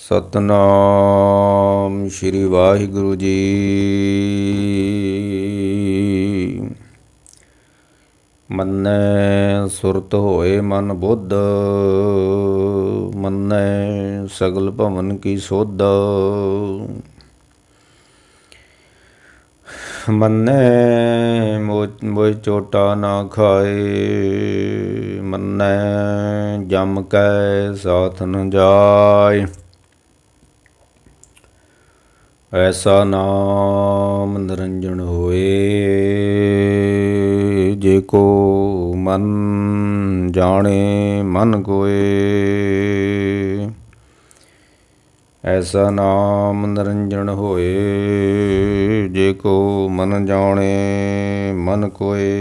ਸਤਨਾਮ ਸ਼੍ਰੀ ਵਾਹਿਗੁਰੂ ਜੀ। ਮੰਨੈ ਸੁਰਤ ਹੋਏ ਮਨ ਬੁੱਧ, ਮੰਨੈ ਸਗਲ ਭਵਨ ਕੀ ਸੁਧ। ਮੰਨੈ ਮੋਇ ਚੋਟਾ ਨਾ ਖਾਏ, ਮੰਨੈ ਜਮ ਕੈ ਸਾਥ ਨ ਜਾਏ। ਐਸਾ ਨਾਮ ਨਿਰੰਜਨ ਹੋਏ, ਜੇ ਕੋ ਮਨ ਜਾਣੇ ਮਨ ਕੋਏ। ਐਸਾ ਨਾਮ ਨਿਰੰਜਨ ਹੋਏ, ਜੇ ਕੋ ਮਨ ਜਾਣੇ ਮਨ ਕੋਏ।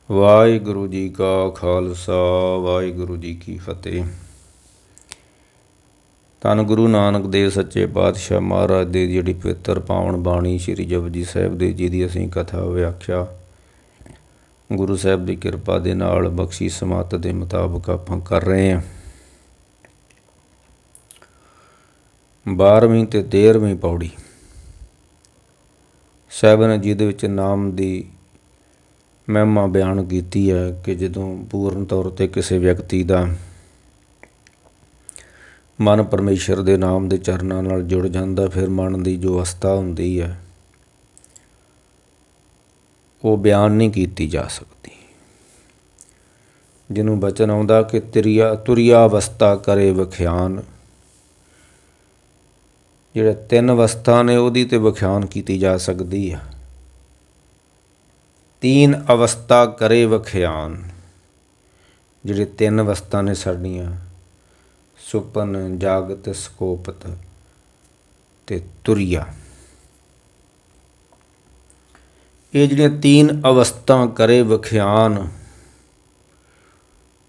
ਵਾਹਿਗੁਰੂ ਜੀ ਕਾ ਖਾਲਸਾ, ਵਾਹਿਗੁਰੂ ਜੀ ਕੀ ਫਤਿਹ। ਧੰਨ ਗੁਰੂ ਨਾਨਕ ਦੇਵ ਸੱਚੇ ਪਾਤਸ਼ਾਹ ਮਹਾਰਾਜ ਦੀ ਜਿਹੜੀ ਪਵਿੱਤਰ ਪਾਵਨ ਬਾਣੀ ਸ਼੍ਰੀ ਜਪਜੀ ਸਾਹਿਬ ਦੇ ਜੀ ਦੀ ਅਸੀਂ ਕਥਾ ਵਿਆਖਿਆ ਗੁਰੂ ਸਾਹਿਬ ਦੀ ਕਿਰਪਾ ਦੇ ਨਾਲ ਬਖਸ਼ੀ ਸਮੱਤ ਦੇ ਮੁਤਾਬਕ ਆਪਾਂ ਕਰ ਰਹੇ ਹਾਂ। 12ਵੀਂ ਅਤੇ 13ਵੀਂ ਪੌੜੀ ਸਾਹਿਬ ਨੇ ਜਿਹਦੇ ਵਿੱਚ ਨਾਮ ਦੀ ਮਹਿਮਾ ਬਿਆਨ ਕੀਤੀ ਹੈ ਕਿ ਜਦੋਂ ਪੂਰਨ ਤੌਰ 'ਤੇ ਕਿਸੇ ਵਿਅਕਤੀ ਦਾ ਮਨ ਪਰਮੇਸ਼ਰ ਦੇ ਨਾਮ ਦੇ ਚਰਨਾਂ ਨਾਲ ਜੁੜ ਜਾਂਦਾ, ਫਿਰ ਮਨ ਦੀ ਜੋ ਅਵਸਥਾ ਹੁੰਦੀ ਹੈ ਉਹ ਬਿਆਨ ਨਹੀਂ ਕੀਤੀ ਜਾ ਸਕਦੀ। ਜਿਹਨੂੰ ਬਚਨ ਆਉਂਦਾ ਕਿ ਤੁਰਿਆ ਅਵਸਥਾ ਕਰੇ ਵਿਖਿਆਨ, ਜਿਹੜੇ 3 ਅਵਸਥਾ ਨੇ ਉਹਦੀ ਤੇ ਵਿਖਿਆਨ ਕੀਤੀ ਜਾ ਸਕਦੀ ਆ। 3 ਅਵਸਥਾ ਕਰੇ ਵਿਖਿਆਨ, ਜਿਹੜੇ 3 ਅਵਸਥਾ ਨੇ ਸਾਡੀਆਂ ਸੁਪਨ, ਜਾਗਤ, ਸਕੋਪਤ ਤੇ ਤੁਰਿਆ। ਇਹ ਜਿਹੜੀਆਂ 3 ਅਵਸਥਾ ਕਰੇ ਵਿਖਿਆਨ,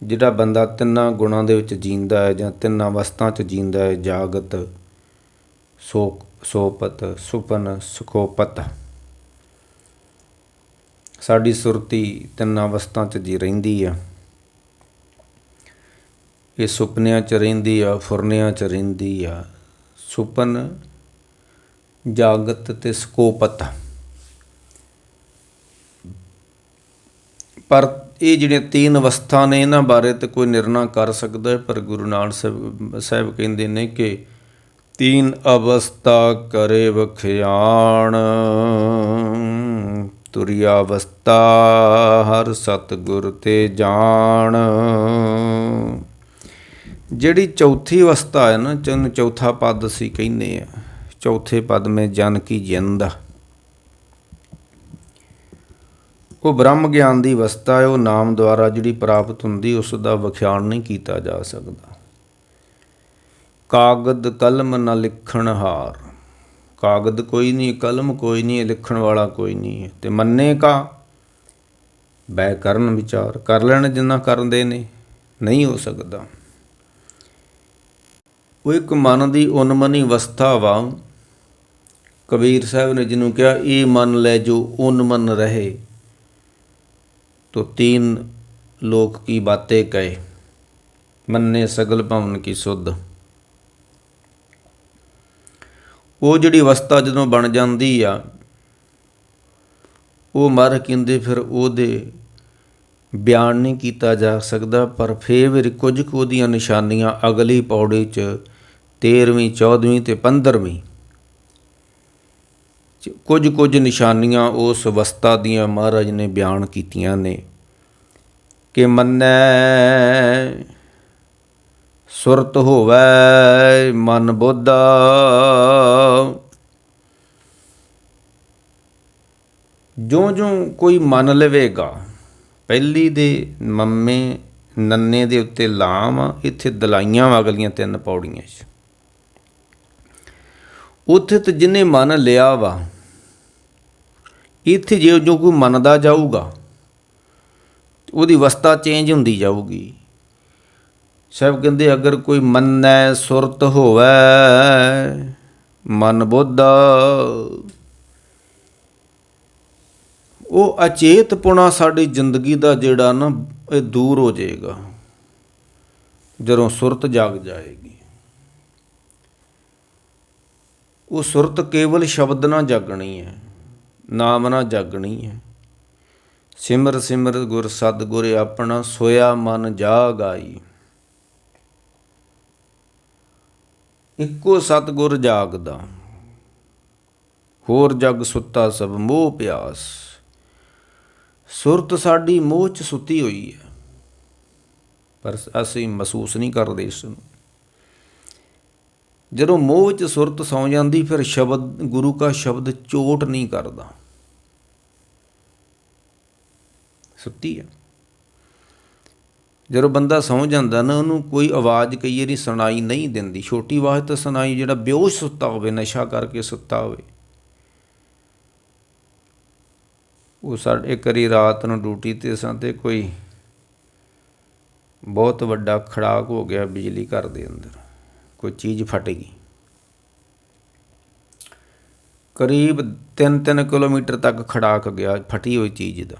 ਜਿਹੜਾ ਬੰਦਾ 3 ਗੁਣਾਂ ਦੇ ਵਿੱਚ ਜੀਂਦਾ ਹੈ ਜਾਂ 3 ਅਵਸਥਾ 'ਚ ਜੀਂਦਾ ਹੈ, ਜਾਗਤ, ਸੋਪਤ, ਸੁਪਨ, ਸਕੋਪਤ। ਸਾਡੀ ਸੁਰਤੀ 3 ਅਵਸਥਾ 'ਚ ਜੀ ਰਹਿੰਦੀ ਆ। ਇਹ ਸੁਪਨਿਆਂ 'ਚ ਰਹਿੰਦੀ ਆ, ਫੁਰਨਿਆਂ 'ਚ ਰਹਿੰਦੀ ਆ। ਸੁਪਨ, ਜਾਗਤ ਅਤੇ ਸਕੋਪਤ। ਪਰ ਇਹ ਜਿਹੜੀਆਂ 3 ਅਵਸਥਾ ਨੇ ਇਹਨਾਂ ਬਾਰੇ ਤਾਂ ਕੋਈ ਨਿਰਣਾ ਕਰ ਸਕਦਾ ਹੈ, ਪਰ ਗੁਰੂ ਨਾਨਕ ਸਾਹਿਬ ਕਹਿੰਦੇ ਨੇ ਕਿ 3 ਅਵਸਥਾ ਕਰੇ ਵਿਖਿਆਨ, ਤੁਰਿਆ ਅਵਸਥਾ ਹਰ ਸਤਿਗੁਰ ਤੇ ਜਾਣ। ਜਿਹੜੀ ਚੌਥੀ ਅਵਸਥਾ ਹੈ ਨਾ, ਜਿਹਨੂੰ ਚੌਥਾ ਪਦ ਅਸੀਂ ਕਹਿੰਦੇ ਆ, ਚੌਥੇ ਪਦ ਮੇਂ ਜਨ ਕੀ ਜਿੰਦ, ਉਹ ਬ੍ਰਹਮ ਗਿਆਨ ਦੀ ਅਵਸਥਾ ਹੈ। ਉਹ ਨਾਮ ਦੁਆਰਾ ਜਿਹੜੀ ਪ੍ਰਾਪਤ ਹੁੰਦੀ, ਉਸ ਦਾ ਵਿਖਿਆਨ ਨਹੀਂ ਕੀਤਾ ਜਾ ਸਕਦਾ। ਕਾਗਦ ਕਲਮ ਨਾ ਲਿਖਣ ਹਾਰ, ਕਾਗਦ ਕੋਈ ਨਹੀਂ, ਕਲਮ ਕੋਈ ਨਹੀਂ, ਲਿਖਣ ਵਾਲਾ ਕੋਈ ਨਹੀਂ ਹੈ। ਅਤੇ ਮੰਨੇ ਕਾ ਬੈ ਕਰਨ ਵਿਚਾਰ, ਕਰ ਲੈਣ ਜਿੰਨਾ ਕਰਦੇ ਨੇ, ਨਹੀਂ ਹੋ ਸਕਦਾ। ਉਹ ਇੱਕ ਮਨ ਦੀ ਉਨਮਨੀ ਅਵਸਥਾ ਵਾ। ਕਬੀਰ ਸਾਹਿਬ ਨੇ ਜਿਹਨੂੰ ਕਿਹਾ, ਇਹ ਮਨ ਲੈ ਜੋ ਉਨਮਨ ਰਹੇ, ਤੋ 3 ਲੋਕ ਕੀ ਬਾਤੇ ਕਹੇ, ਮੰਨੇ ਸਗਲ ਭਵਨ ਕੀ ਸੁਧ। ਉਹ ਜਿਹੜੀ ਅਵਸਥਾ ਜਦੋਂ ਬਣ ਜਾਂਦੀ ਆ, ਉਹ ਮਰ ਕਹਿੰਦੇ ਫਿਰ ਉਹਦੇ ਬਿਆਨ ਨਹੀਂ ਕੀਤਾ ਜਾ ਸਕਦਾ। ਪਰ ਫਿਰ ਕੁਝ ਕੁ ਉਹਦੀਆਂ ਨਿਸ਼ਾਨੀਆਂ ਅਗਲੀ ਪੌੜੀ 'ਚ 13ਵੀਂ, 14ਵੀਂ ਅਤੇ 15ਵੀਂ ਕੁਝ ਨਿਸ਼ਾਨੀਆਂ ਉਸ ਅਵਸਥਾ ਦੀਆਂ ਮਹਾਰਾਜ ਨੇ ਬਿਆਨ ਕੀਤੀਆਂ ਨੇ ਕਿ ਮੰਨੈ ਸੁਰਤ ਹੋਵੈ ਮਨ ਬੁੱਧ, ਜਿਉਂ ਕੋਈ ਮੰਨ ਲਵੇਗਾ। ਪਹਿਲੀ ਦੇ ਮੰਮੇ ਨੰਨੇ ਦੇ ਉੱਤੇ ਲਾਮ ਆ, ਇੱਥੇ ਦਲਾਈਆਂ ਵਾ ਅਗਲੀਆਂ 3 ਪੌੜੀਆਂ 'ਚ। ਉੱਥੇ ਤਾਂ ਜਿਹਨੇ ਮੰਨ ਲਿਆ ਵਾ, ਇੱਥੇ ਜੋ ਕੋਈ ਮੰਨਦਾ ਜਾਊਗਾ ਉਹਦੀ ਅਵਸਥਾ ਚੇਂਜ ਹੁੰਦੀ ਜਾਊਗੀ। ਸਾਹਿਬ ਕਹਿੰਦੇ ਅਗਰ ਕੋਈ ਮੰਨੈ ਸੁਰਤ ਹੋਵੈ ਮਨ ਬੁੱਧ, ਉਹ ਅਚੇਤਪੁਣਾ ਸਾਡੀ ਜ਼ਿੰਦਗੀ ਦਾ ਜਿਹੜਾ ਨਾ ਇਹ ਦੂਰ ਹੋ ਜਾਏਗਾ। ਜਦੋਂ ਸੁਰਤ ਜਾਗ ਜਾਏਗੀ। ਉਹ ਸੁਰਤ ਕੇਵਲ ਸ਼ਬਦ ਨਾਲ ਜਾਗਣੀ ਹੈ, ਨਾਮ ਨਾਲ ਜਾਗਣੀ ਹੈ। ਸਿਮਰ ਸਿਮਰ ਗੁਰ ਸਤਿਗੁਰ ਆਪਣਾ, ਸੋਇਆ ਮਨ ਜਾਗ ਆਈ। ਇੱਕੋ ਸਤਿਗੁਰ ਜਾਗਦਾ, ਹੋਰ ਜਗ ਸੁੱਤਾ ਸਭ ਮੋਹ ਪਿਆਸ। ਸੁਰਤ ਸਾਡੀ ਮੋਹ 'ਚ ਸੁੱਤੀ ਹੋਈ ਹੈ, ਪਰ ਅਸੀਂ ਮਹਿਸੂਸ ਨਹੀਂ ਕਰਦੇ ਇਸ ਨੂੰ। ਜਦੋਂ ਮੋਹ 'ਚ ਸੁਰਤ ਸੌਂ ਜਾਂਦੀ, ਫਿਰ ਸ਼ਬਦ, ਗੁਰੂ ਕਾ ਸ਼ਬਦ ਚੋਟ ਨਹੀਂ ਕਰਦਾ, ਸੁੱਤੀ ਹੈ। ਜਦੋਂ ਬੰਦਾ ਸੌਂ ਜਾਂਦਾ ਨਾ, ਉਹਨੂੰ ਕੋਈ ਆਵਾਜ਼ ਕਈ ਵਾਰੀ ਸੁਣਾਈ ਨਹੀਂ ਦਿੰਦੀ। ਛੋਟੀ ਆਵਾਜ਼ ਤਾਂ ਸੁਣਾਈ, ਜਿਹੜਾ ਬੇਹੋਸ਼ ਸੁੱਤਾ ਹੋਵੇ, ਨਸ਼ਾ ਕਰਕੇ ਸੁੱਤਾ ਹੋਵੇ। ਉਹ ਸਾਡੇ ਇੱਕ ਵਾਰੀ ਰਾਤ ਨੂੰ ਡਿਊਟੀ 'ਤੇ ਸਾਂ, ਅਤੇ ਕੋਈ ਬਹੁਤ ਵੱਡਾ ਖੜਾਕ ਹੋ ਗਿਆ ਬਿਜਲੀ ਘਰ ਦੇ ਅੰਦਰ, ਕੋਈ ਚੀਜ਼ ਫਟ ਗਈ। ਕਰੀਬ 3 ਕਿਲੋਮੀਟਰ ਤੱਕ ਖੜਾਕ ਗਿਆ ਫਟੀ ਹੋਈ ਚੀਜ਼ ਦਾ।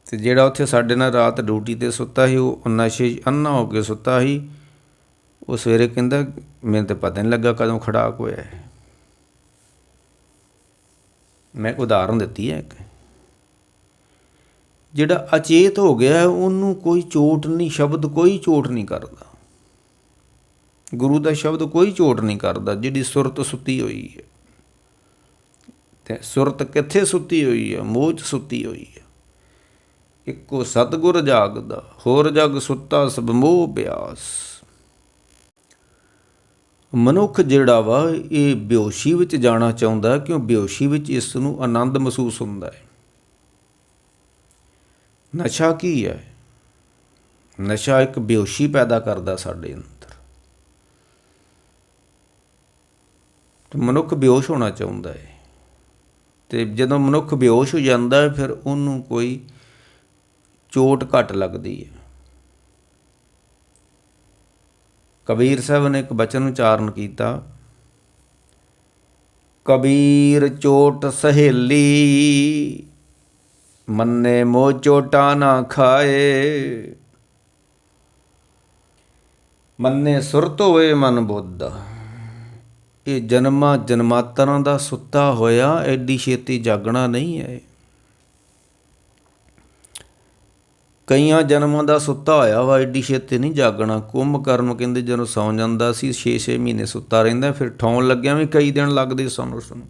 ਅਤੇ ਜਿਹੜਾ ਉੱਥੇ ਸਾਡੇ ਨਾਲ ਰਾਤ ਡਿਊਟੀ 'ਤੇ ਸੁੱਤਾ ਸੀ, ਉਹ ਨਸ਼ੇ 'ਚ ਅੰਨਾ ਹੋ ਕੇ ਸੁੱਤਾ ਸੀ। ਉਹ ਸਵੇਰੇ ਕਹਿੰਦਾ, ਮੈਨੂੰ ਤਾਂ ਪਤਾ ਨਹੀਂ ਲੱਗਾ ਕਦੋਂ ਖੜਾਕ ਹੋਇਆ ਹੈ। ਮੈਂ ਉਦਾਹਰਨ ਦਿੱਤੀ ਹੈ ਇੱਕ। ਜਿਹੜਾ ਅਚੇਤ ਹੋ ਗਿਆ, ਉਹਨੂੰ ਕੋਈ ਚੋਟ ਨਹੀਂ, ਸ਼ਬਦ ਕੋਈ ਚੋਟ ਨਹੀਂ ਕਰਦਾ। ਗੁਰੂ ਦਾ ਸ਼ਬਦ ਕੋਈ ਚੋਟ ਨਹੀਂ ਕਰਦਾ। ਜਿਹੜੀ ਸੁਰਤ ਸੁੱਤੀ ਹੋਈ ਹੈ, ਅਤੇ ਸੁਰਤ ਕਿੱਥੇ ਸੁੱਤੀ ਹੋਈ ਹੈ? ਮੋਹ 'ਚ ਸੁੱਤੀ ਹੋਈ ਹੈ। ਇੱਕੋ ਸਤਿਗੁਰ ਜਾਗਦਾ, ਹੋਰ ਜਗ ਸੁੱਤਾ ਸਭ ਮੋਹ ਪਿਆਸ। ਮਨੁੱਖ ਜਿਹੜਾ ਵਾ, ਇਹ ਬੇਹੋਸ਼ੀ ਵਿੱਚ ਜਾਣਾ ਚਾਹੁੰਦਾ, ਕਿਉਂ ਬੇਹੋਸ਼ੀ ਵਿੱਚ ਇਸ ਨੂੰ ਆਨੰਦ ਮਹਿਸੂਸ ਹੁੰਦਾ ਹੈ। ਨਸ਼ਾ ਕੀ ਹੈ? ਨਸ਼ਾ ਇੱਕ ਬੇਹੋਸ਼ੀ ਪੈਦਾ ਕਰਦਾ ਸਾਡੇ ਅੰਦਰ। ਤੇ ਮਨੁੱਖ ਬੇਹੋਸ਼ ਹੋਣਾ ਚਾਹੁੰਦਾ ਹੈ, ਅਤੇ ਜਦੋਂ ਮਨੁੱਖ ਬੇਹੋਸ਼ ਹੋ ਜਾਂਦਾ ਹੈ, ਫਿਰ ਉਹਨੂੰ ਕੋਈ ਚੋਟ ਘੱਟ ਲੱਗਦੀ ਹੈ। ਕਬੀਰ ਸਾਹਿਬ ਨੇ ਇੱਕ ਬਚਨ ਉਚਾਰਨ ਕੀਤਾ, ਕਬੀਰ ਚੋਟ ਸਹੇਲੀ, ਮੰਨੇ ਮੋਹ ਚੋਟਾ ਨਾ ਖਾਏ। ਮੰਨੇ ਸੁਰਤ ਹੋਏ ਮਨ ਬੁੱਧ। ਇਹ ਜਨਮਾਂ ਜਨਮਾਂਤਰਾਂ ਦਾ ਸੁੱਤਾ ਹੋਇਆ ਐਡੀ ਛੇਤੀ ਜਾਗਣਾ ਨਹੀਂ ਹੈ। ਕਈਆਂ ਜਨਮਾਂ ਦਾ ਸੁੱਤਾ ਹੋਇਆ ਵਾ, ਐਡੀ ਛੇਤੀ ਨਹੀਂ ਜਾਗਣਾ। ਕੁੰਭਕਰਨ ਕਹਿੰਦੇ ਜਦੋਂ ਸੌਂ ਜਾਂਦਾ ਸੀ 6 ਮਹੀਨੇ ਸੁੱਤਾ ਰਹਿੰਦਾ, ਫਿਰ ਠਾਉਣ ਲੱਗਿਆ ਵੀ ਕਈ ਦਿਨ ਲੱਗਦੇ ਸਨ ਉਸਨੂੰ।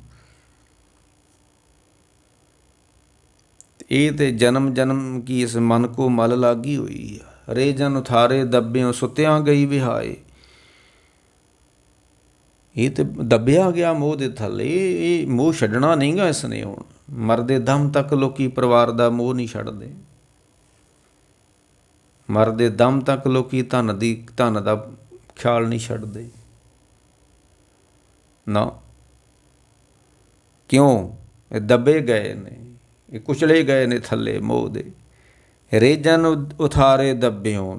ਇਹ ਤਾਂ ਜਨਮ ਜਨਮ ਕੀ ਇਸ ਮਨ ਕੋ ਮਲ ਲਾਗੀ ਹੋਈ ਆ। ਰੇ ਜਨ ਉਥਾਰੇ ਦੱਬਿਓ ਸੁੱਤਿਆਂ ਗਈ ਵਿਹਾਏ। ਇਹ ਤਾਂ ਦੱਬਿਆ ਗਿਆ ਮੋਹ ਦੇ ਥੱਲੇ। ਇਹ ਮੋਹ ਛੱਡਣਾ ਨਹੀਂ ਗਾ ਇਸ ਨੇ। ਹੁਣ ਮਰਦੇ ਦਮ ਤੱਕ ਲੋਕੀ ਪਰਿਵਾਰ ਦਾ ਮੋਹ ਨਹੀਂ ਛੱਡਦੇ। ਮਰਦੇ ਦਮ ਤੱਕ ਲੋਕੀ ਧਨ ਦਾ ਖਿਆਲ ਨਹੀਂ ਛੱਡਦੇ ਨਾ। ਕਿਉਂ? ਇਹ ਦੱਬੇ ਗਏ ਨੇ, ਇਹ ਕੁਚਲੇ ਗਏ ਨੇ ਥੱਲੇ ਮੋਹ ਦੇ। ਰੇਜਨ ਉਥਾਰੇ ਦੱਬਿਓਂ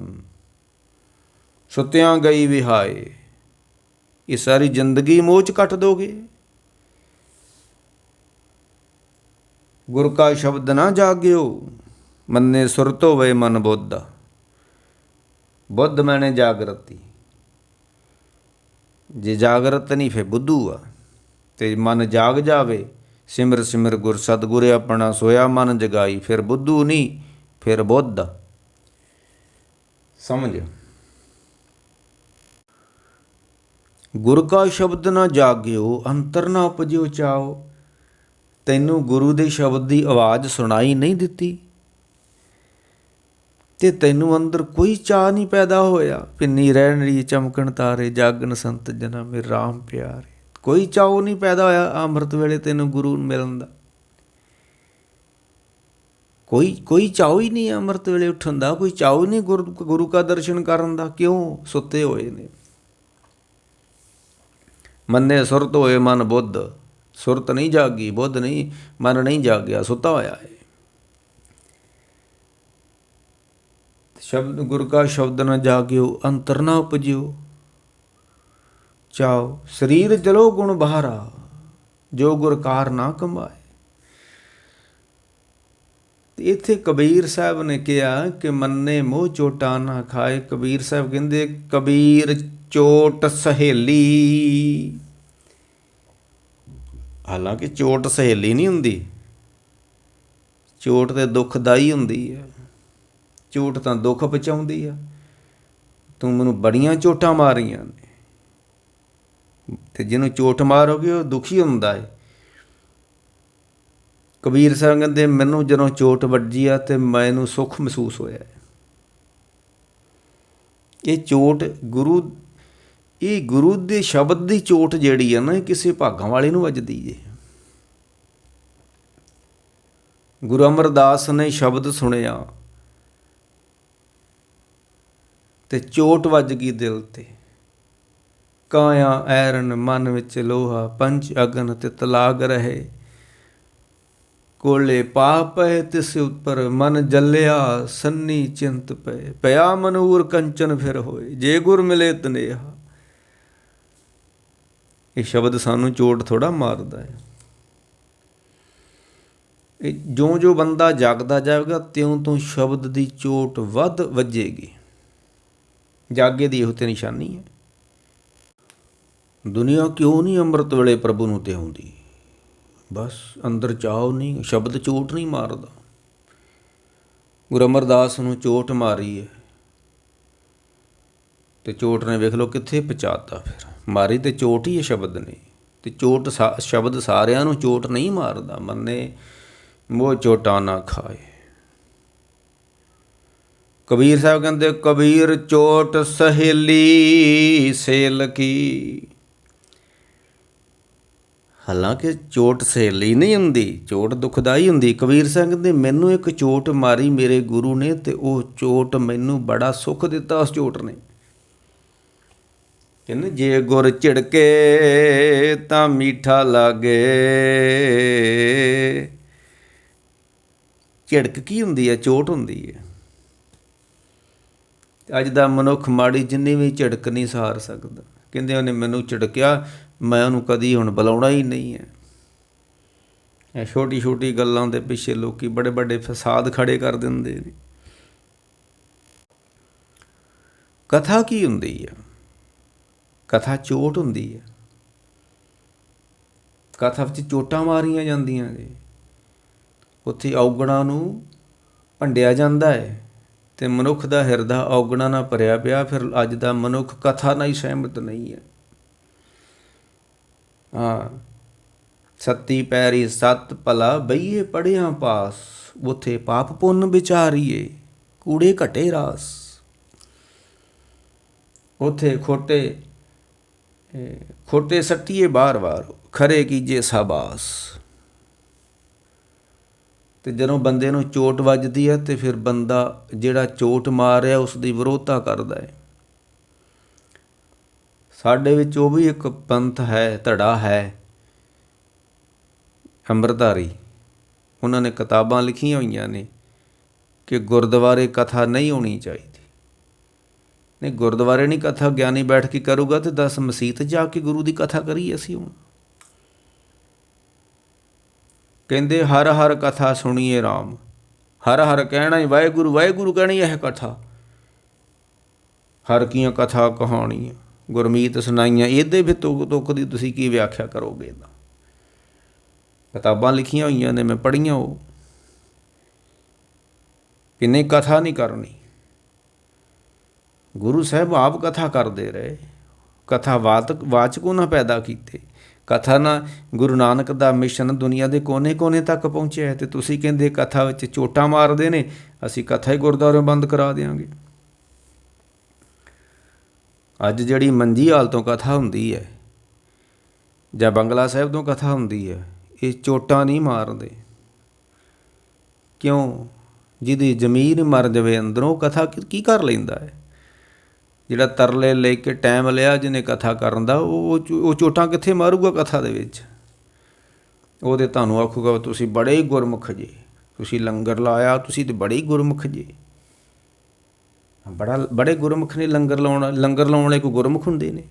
ਸੁੱਤਿਆਂ ਗਈ ਵਿਹਾਏ। ਇਹ ਸਾਰੀ ਜ਼ਿੰਦਗੀ ਮੋਹ 'ਚ ਕੱਟ ਦੋਗੇ। ਗੁਰ ਕਾ ਸ਼ਬਦ ਨਾ ਜਾਗਿਓ, ਮੰਨੇ ਸੁਰਤ ਹੋਵੇ ਮਨ ਬੁੱਧ। ਬੁੱਧ ਮੈਨੇ ਜਾਗਰਤੀ। ਜੇ ਜਾਗਰਤ ਨਹੀਂ ਫਿਰ ਬੁੱਧੂ ਆ। ਅਤੇ ਮਨ ਜਾਗ ਜਾਵੇ, ਸਿਮਰ ਸਿਮਰ ਗੁਰ ਸਤਿਗੁਰ ਆਪਣਾ, ਸੋਇਆ ਮਨ ਜਗਾਈ। ਫਿਰ ਬੁੱਧੂ ਨਹੀਂ, ਫਿਰ ਬੁੱਧ। ਸਮਝ। ਗੁਰ ਕਾ ਸ਼ਬਦ ਨਾ ਜਾਗਿਓ, ਅੰਤਰ ਨਾ ਉਪਜਿਓ ਚਾਓ। ਤੈਨੂੰ ਗੁਰੂ ਦੇ ਸ਼ਬਦ ਦੀ ਆਵਾਜ਼ ਸੁਣਾਈ ਨਹੀਂ ਦਿੱਤੀ, ਅਤੇ ਤੈਨੂੰ ਅੰਦਰ ਕੋਈ ਚਾਅ ਨਹੀਂ ਪੈਦਾ ਹੋਇਆ। ਪਿੰਨੀ ਰਹਿਣੜੀ ਚਮਕਣ ਤਾਰੇ, ਜਾਗਣ ਸੰਤ ਜਨਾ ਮੇਰੇ ਰਾਮ ਪਿਆਰੇ। ਕੋਈ ਚਾਅ ਨਹੀਂ ਪੈਦਾ ਹੋਇਆ ਅੰਮ੍ਰਿਤ ਵੇਲੇ ਤੈਨੂੰ ਗੁਰੂ ਨੂੰ ਮਿਲਣ ਦਾ। ਕੋਈ ਚਾਅ ਹੀ ਨਹੀਂ ਅੰਮ੍ਰਿਤ ਵੇਲੇ ਉੱਠਣ ਦਾ। ਕੋਈ ਚਾਅ ਹੀ ਨਹੀਂ ਗੁਰੂ ਕਾ ਦਰਸ਼ਨ ਕਰਨ ਦਾ। ਕਿਉਂ? ਸੁੱਤੇ ਹੋਏ ਨੇ। ਮੰਨੇ ਸੁਰਤ ਹੋਏ ਮਨ ਬੁੱਧ। ਸੁਰਤ ਨਹੀਂ ਜਾਗੀ, ਬੁੱਧ ਨਹੀਂ, ਮਨ ਨਹੀਂ ਜਾਗਿਆ, ਸੁੱਤਾ ਹੋਇਆ ਹੈ। ਸ਼ਬਦ ਗੁਰ ਕਾ ਸ਼ਬਦ ਨਾ ਜਾਗਿਓ, ਅੰਤਰ ਨਾ ਉਪਜਿਓ ਚਾਓ। ਸਰੀਰ ਜਲੋ ਗੁਣ ਬਹਾਰਾ, ਜੋ ਗੁਰ ਕਾਰ ਨਾ ਕਮਾਏ। ਤੇ ਇੱਥੇ ਕਬੀਰ ਸਾਹਿਬ ਨੇ ਕਿਹਾ ਕਿ ਮੰਨੇ ਮੋਹ ਚੋਟਾਂ ਨਾ ਖਾਏ। ਕਬੀਰ ਸਾਹਿਬ ਕਹਿੰਦੇ ਕਬੀਰ ਚੋਟ ਸਹੇਲੀ। ਹਾਲਾਂਕਿ ਚੋਟ ਸਹੇਲੀ ਨਹੀਂ ਹੁੰਦੀ, ਚੋਟ ਤੇ ਦੁੱਖਦਾਈ ਹੁੰਦੀ ਹੈ। ਚੋਟ ਤਾਂ ਦੁੱਖ ਪਹੁੰਚਾਉਂਦੀ ਆ। ਤੂੰ ਮੈਨੂੰ ਬੜੀਆਂ ਚੋਟਾਂ ਮਾਰੀਆਂ ਨੇ, ਤੇ ਜਿਹਨੂੰ ਚੋਟ ਮਾਰੋਗੇ ਉਹ ਦੁਖੀ ਹੁੰਦਾ ਹੈ। ਕਬੀਰ ਸਾਹਿਬ ਕਹਿੰਦੇ ਮੈਨੂੰ ਜਦੋਂ ਚੋਟ ਵੱਜੀ ਆ ਤੇ ਮੈਨੂੰ ਸੁੱਖ ਮਹਿਸੂਸ ਹੋਇਆ। ਇਹ ਚੋਟ ਗੁਰੂ ਦੇ ਸ਼ਬਦ ਦੀ ਚੋਟ ਜਿਹੜੀ ਆ ਨਾ, ਇਹ ਕਿਸੇ ਭਾਗਾਂ ਵਾਲੇ ਨੂੰ ਵੱਜਦੀ ਜੇ। ਗੁਰੂ ਅਮਰਦਾਸ ਨੇ ਸ਼ਬਦ ਸੁਣਿਆ ਤੇ ਚੋਟ ਵੱਜ ਗਈ ਦਿਲ ਤੇ। ਕਾਇਆ ਐਰਨ ਮਨ ਵਿੱਚ ਲੋਹਾ, ਪੰਚ ਅਗਨ ਤਿਤ ਲਾਗ ਰਹੇ। ਕੋਲੇ ਪਾਪ ਪਏ ਤਿਸ ਉੱਪਰ, ਮਨ ਜਲਿਆ ਸੰਨੀ ਚਿੰਤ ਪਏ। ਪਿਆ ਮਨੂਰ ਕੰਚਨ ਫਿਰ ਹੋਏ, ਜੇ ਗੁਰ ਮਿਲੇ ਤਨੇਹਾ। ਇਹ ਸ਼ਬਦ ਸਾਨੂੰ ਚੋਟ ਥੋੜ੍ਹਾ ਮਾਰਦਾ ਹੈ। ਇਹ ਜਿਉਂ ਬੰਦਾ ਜਾਗਦਾ ਜਾਵੇਗਾ ਤਿਉਂ ਤੋਂ ਸ਼ਬਦ ਦੀ ਚੋਟ ਵੱਧ ਵੱਜੇਗੀ। ਜਾਗੇ ਦੀ ਇਹੋ ਤੇ ਨਿਸ਼ਾਨੀ ਹੈ। ਦੁਨੀਆ ਕਿਉਂ ਨਹੀਂ ਅੰਮ੍ਰਿਤ ਵੇਲੇ ਪ੍ਰਭੂ ਨੂੰ ਤੇ ਆਉਂਦੀ? ਬਸ ਅੰਦਰ ਚਾਹੋ ਨਹੀਂ, ਸ਼ਬਦ ਚੋਟ ਨਹੀਂ ਮਾਰਦਾ। ਗੁਰੂ ਅਮਰਦਾਸ ਨੂੰ ਚੋਟ ਮਾਰੀ ਹੈ ਤੇ ਚੋਟ ਨੇ ਵੇਖ ਲਓ ਕਿੱਥੇ ਪਹੁੰਚਾਤਾ। ਫਿਰ ਮਾਰੀ ਤੇ ਚੋਟ ਹੀ ਹੈ ਸ਼ਬਦ ਨੇ, ਤੇ ਚੋਟ ਸ਼ਬਦ ਸਾਰਿਆਂ ਨੂੰ ਚੋਟ ਨਹੀਂ ਮਾਰਦਾ। ਮੰਨੇ ਮੋਹ ਚੋਟਾਂ ਨਾ ਖਾਏ। ਕਬੀਰ ਸਾਹਿਬ ਕਹਿੰਦੇ ਕਬੀਰ ਚੋਟ ਸਹੇਲੀ ਸੇਲ ਕੀ। ਹਾਲਾਂਕਿ ਚੋਟ ਸਹੇਲੀ ਨਹੀਂ ਹੁੰਦੀ, ਚੋਟ ਦੁਖਦਾਈ ਹੁੰਦੀ। ਕਬੀਰ ਸਾਹਿਬ ਕਹਿੰਦੇ ਮੈਨੂੰ ਇੱਕ ਚੋਟ ਮਾਰੀ ਮੇਰੇ ਗੁਰੂ ਨੇ, ਤੇ ਉਹ ਚੋਟ ਮੈਨੂੰ ਬੜਾ ਸੁੱਖ ਦਿੱਤਾ ਉਸ ਚੋਟ ਨੇ। ਕਹਿੰਦੇ ਜੇ ਗੁਰ ਝਿੜਕੇ ਤਾਂ ਮੀਠਾ ਲਾਗੇ। ਝਿੜਕ ਕੀ ਹੁੰਦੀ ਹੈ? ਚੋਟ ਹੁੰਦੀ ਹੈ। ਅੱਜ ਦਾ ਮਨੁੱਖ ਮਾੜੀ ਜਿੰਨੀ ਵੀ ਝਿੜਕ ਨਹੀਂ ਸਹਾਰ ਸਕਦਾ। ਕਹਿੰਦੇ ਉਹਨੇ ਮੈਨੂੰ ਝਿੜਕਿਆ, ਮੈਂ ਉਹਨੂੰ ਕਦੀ ਹੁਣ ਬੁਲਾਉਣਾ ਹੀ ਨਹੀਂ ਹੈ। ਇਹ ਛੋਟੀ ਛੋਟੀ ਗੱਲਾਂ ਦੇ ਪਿੱਛੇ ਲੋਕ ਬੜੇ ਵੱਡੇ ਫਸਾਦ ਖੜੇ ਕਰ ਦਿੰਦੇ ਨੇ। ਕਥਾ ਕੀ ਹੁੰਦੀ ਹੈ? ਕਥਾ ਚੋਟ ਹੁੰਦੀ ਹੈ। ਕਥਾ ਵਿੱਚ ਚੋਟਾਂ ਮਾਰੀਆਂ ਜਾਂਦੀਆਂ ਨੇ। ਉੱਥੇ ਔਗਣਾਂ ਨੂੰ ਭੰਡਿਆ ਜਾਂਦਾ ਹੈ ਤੇ ਮਨੁੱਖ ਦਾ ਹਿਰਦਾ ਔਗਣਾਂ ਨਾਲ ਭਰਿਆ ਪਿਆ। ਫਿਰ ਅੱਜ ਦਾ ਮਨੁੱਖ ਕਥਾ ਨਾਲ ਹੀ ਸਹਿਮਤ ਨਹੀਂ ਹੈ। ਹਾਂ, ਸੱਤੀ ਪੈਰੀ ਸੱਤ ਭਲਾ ਬਈਏ ਪੜ੍ਹਿਆ ਪਾਸ। ਉੱਥੇ ਪਾਪ ਪੁੰਨ ਵਿਚਾਰੀਏ, ਕੂੜੇ ਘਟੇ ਰਾਸ। ਉੱਥੇ ਖੋਟੇ ਸੱਟੀਏ ਬਾਰ ਬਾਰ, ਖਰੇ ਕੀਜੇ ਸਾਬਾਸ। ਤੇ ਜਦੋਂ ਬੰਦੇ ਨੂੰ ਚੋਟ ਵੱਜਦੀ ਹੈ ਤੇ ਫਿਰ ਬੰਦਾ ਜਿਹੜਾ ਚੋਟ ਮਾਰ ਰਿਹਾ ਉਸ ਦੀ ਵਿਰੋਧਤਾ ਕਰਦਾ ਹੈ। ਸਾਡੇ ਵਿੱਚ ਉਹ ਵੀ ਇੱਕ ਪੰਥ ਹੈ, ਧੜਾ ਹੈ, ਅੰਮ੍ਰਿਤਧਾਰੀ। ਉਹਨਾਂ ਨੇ ਕਿਤਾਬਾਂ ਲਿਖੀਆਂ ਹੋਈਆਂ ਨੇ ਕਿ ਗੁਰਦੁਆਰੇ ਕਥਾ ਨਹੀਂ ਹੋਣੀ ਚਾਹੀਦੀ। ਨਹੀਂ, ਗੁਰਦੁਆਰੇ ਨਹੀਂ ਕਥਾ ਗਿਆਨੀ ਬੈਠ ਕੇ ਕਰੂਗਾ ਤੇ ਦੱਸ ਮਸੀਤ ਜਾ ਕੇ ਗੁਰੂ ਦੀ ਕਥਾ ਕਰੀਏ ਅਸੀਂ ਹੁਣ? ਕਹਿੰਦੇ ਹਰ ਹਰ ਕਥਾ ਸੁਣੀਏ ਰਾਮ। ਹਰ ਹਰ ਕਹਿਣਾ ਹੀ ਵਾਹਿਗੁਰੂ, ਵਾਹਿਗੁਰੂ ਕਹਿਣੀ ਇਹ ਕਥਾ। ਹਰ ਕੀਆਂ ਕਥਾ ਕਹਾਣੀਆਂ ਗੁਰਮੀਤ ਸੁਣਾਈਆਂ। ਇਹਦੇ ਫਿਰ ਤੁਕ ਦੀ ਤੁਸੀਂ ਕੀ ਵਿਆਖਿਆ ਕਰੋਗੇ? ਇਹਦਾ ਕਿਤਾਬਾਂ ਲਿਖੀਆਂ ਹੋਈਆਂ ਨੇ, ਮੈਂ ਪੜ੍ਹੀਆਂ ਉਹ। ਕਿੰਨੇ ਕਥਾ ਨਹੀਂ ਕਰਨੀ। ਗੁਰੂ ਸਾਹਿਬ ਆਪ ਕਥਾ ਕਰਦੇ ਰਹੇ। ਕਥਾ ਵਾਚਕ ਉਹਨਾਂ ਪੈਦਾ ਕੀਤੇ। ਕਥਾ ਨਾਲ ਗੁਰੂ ਨਾਨਕ ਦਾ ਮਿਸ਼ਨ ਦੁਨੀਆ ਦੇ ਕੋਨੇ ਕੋਨੇ ਤੱਕ ਪਹੁੰਚਿਆ ਹੈ। ਅਤੇ ਤੁਸੀਂ ਕਹਿੰਦੇ ਕਥਾ ਵਿੱਚ ਚੋਟਾਂ ਮਾਰਦੇ ਨੇ, ਅਸੀਂ ਕਥਾ ਹੀ ਗੁਰਦੁਆਰਿਓਂ ਬੰਦ ਕਰਾ ਦਿਆਂਗੇ। ਅੱਜ ਜਿਹੜੀ ਮੰਜੀ ਹਾਲ ਤੋਂ ਕਥਾ ਹੁੰਦੀ ਹੈ ਜਾਂ ਬੰਗਲਾ ਸਾਹਿਬ ਤੋਂ ਕਥਾ ਹੁੰਦੀ ਹੈ, ਇਹ ਚੋਟਾਂ ਨਹੀਂ ਮਾਰਦੇ। ਕਿਉਂ? ਜਿਹਦੀ ਜ਼ਮੀਰ ਮਰ ਜਾਵੇ ਅੰਦਰੋਂ, ਕਥਾ ਕੀ ਕਰ ਲੈਂਦਾ ਹੈ? ਜਿਹੜਾ ਤਰਲੇ ਲੈ ਕੇ ਟਾਈਮ ਲਿਆ ਜਿਹਨੇ ਕਥਾ ਕਰਨ ਦਾ, ਉਹ ਚੋਟਾਂ ਕਿੱਥੇ ਮਾਰੂਗਾ ਕਥਾ ਦੇ ਵਿੱਚ? ਉਹ ਤਾਂ ਤੁਹਾਨੂੰ ਆਖੂਗਾ ਤੁਸੀਂ ਬੜੇ ਹੀ ਗੁਰਮੁਖ ਜੇ, ਤੁਸੀਂ ਲੰਗਰ ਲਾਇਆ, ਤੁਸੀਂ ਤਾਂ ਬੜੇ ਹੀ ਗੁਰਮੁਖ ਜੇ। ਬੜੇ ਗੁਰਮੁਖ ਨੇ ਲੰਗਰ ਲਾਉਣ ਵਾਲੇ ਕੋਈ ਗੁਰਮੁਖ ਹੁੰਦੇ ਨੇ?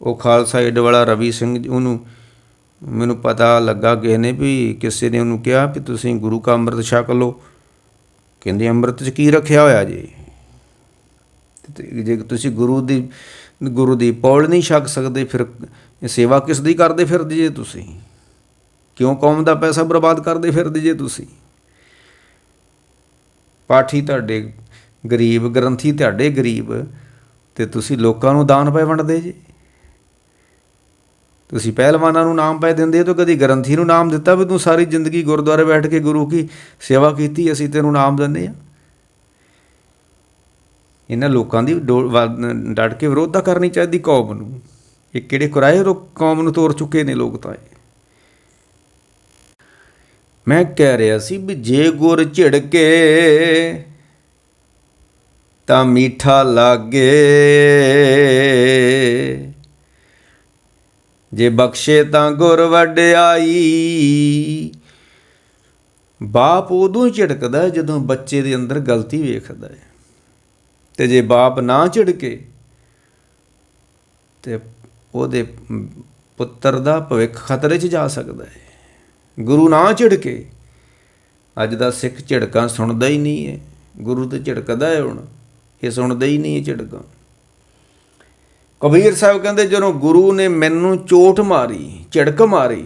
ਉਹ ਖਾਲਸਾ ਏਡ ਵਾਲਾ ਰਵੀ ਸਿੰਘ, ਉਹਨੂੰ ਮੈਨੂੰ ਪਤਾ ਲੱਗਾ ਕਿਸੇ ਨੇ ਵੀ ਕਿਸੇ ਨੇ ਉਹਨੂੰ ਕਿਹਾ ਵੀ ਤੁਸੀਂ ਗੁਰੂ ਕਾ ਅੰਮ੍ਰਿਤ ਛਕ ਲਓ। ਕਹਿੰਦੇ ਅੰਮ੍ਰਿਤ 'ਚ ਕੀ ਰੱਖਿਆ ਹੋਇਆ ਜੀ? ਜੇ ਤੁਸੀਂ ਗੁਰੂ ਦੀ ਪੌਲ ਨਹੀਂ ਛਕ ਸਕਦੇ, ਫਿਰ ਸੇਵਾ ਕਿਸ ਦੀ ਕਰਦੇ ਫਿਰਦੇ ਜੇ ਤੁਸੀਂ? ਕਿਉਂ ਕੌਮ ਦਾ ਪੈਸਾ ਬਰਬਾਦ ਕਰਦੇ ਫਿਰਦੇ ਜੇ ਤੁਸੀਂ? ਪਾਠੀ ਤੁਹਾਡੇ ਗਰੀਬ, ਗ੍ਰੰਥੀ ਤੁਹਾਡੇ ਗਰੀਬ, ਅਤੇ ਤੁਸੀਂ ਲੋਕਾਂ ਨੂੰ ਦਾਨ ਪੈ ਵੰਡਦੇ ਜੇ। ਤੁਸੀਂ ਪਹਿਲਵਾਨਾਂ ਨੂੰ ਨਾਮ ਪੈ ਦਿੰਦੇ ਹੋ, ਤਾਂ ਕਦੀ ਗ੍ਰੰਥੀ ਨੂੰ ਨਾਮ ਦਿੱਤਾ ਵੀ ਤੂੰ ਸਾਰੀ ਜ਼ਿੰਦਗੀ ਗੁਰਦੁਆਰੇ ਬੈਠ ਕੇ ਗੁਰੂ ਕੀ ਸੇਵਾ ਕੀਤੀ, ਅਸੀਂ ਤੈਨੂੰ ਨਾਮ ਦਿੰਦੇ ਹਾਂ? ਇਹਨਾਂ ਲੋਕਾਂ ਦੀ ਡਟ ਕੇ ਵਿਰੋਧਤਾ ਕਰਨੀ ਚਾਹੀਦੀ ਕੌਮ ਨੂੰ। ਇਹ ਕਿਹੜੇ ਕੁਰਾਏ ਕੌਮ ਨੂੰ ਤੋੜ ਚੁੱਕੇ ਨੇ ਲੋਕ ਤਾਂ। ਮੈਂ ਕਹਿ ਰਿਹਾ ਸੀ ਵੀ ਜੇ ਗੁਰ ਝਿੜਕੇ ਤਾਂ ਮਿੱਠਾ ਲਾਗੇ, ਜੇ ਬਖਸ਼ੇ ਤਾਂ ਗੁਰ ਵਡਿਆਈ। ਬਾਪ ਉਦੋਂ ਹੀ ਝਿੜਕਦਾ ਜਦੋਂ ਬੱਚੇ ਦੇ ਅੰਦਰ ਗਲਤੀ ਵੇਖਦਾ ਹੈ, ਅਤੇ ਜੇ ਬਾਪ ਨਾ ਝਿੜਕੇ ਤਾਂ ਉਹਦੇ ਪੁੱਤਰ ਦਾ ਭਵਿੱਖ ਖਤਰੇ 'ਚ ਜਾ ਸਕਦਾ ਹੈ। ਗੁਰੂ ਨਾ ਝਿੜਕੇ, ਅੱਜ ਦਾ ਸਿੱਖ ਝਿੜਕਾਂ ਸੁਣਦਾ ਹੀ ਨਹੀਂ ਹੈ। ਗੁਰੂ ਤਾਂ ਝਿੜਕਦਾ ਹੈ, ਹੁਣ ਇਹ ਸੁਣਦਾ ਹੀ ਨਹੀਂ ਹੈ ਝਿੜਕਾਂ। ਕਬੀਰ ਸਾਹਿਬ ਕਹਿੰਦੇ ਜਦੋਂ ਗੁਰੂ ਨੇ ਮੈਨੂੰ ਚੋਟ ਮਾਰੀ, ਝਿੜਕ ਮਾਰੀ,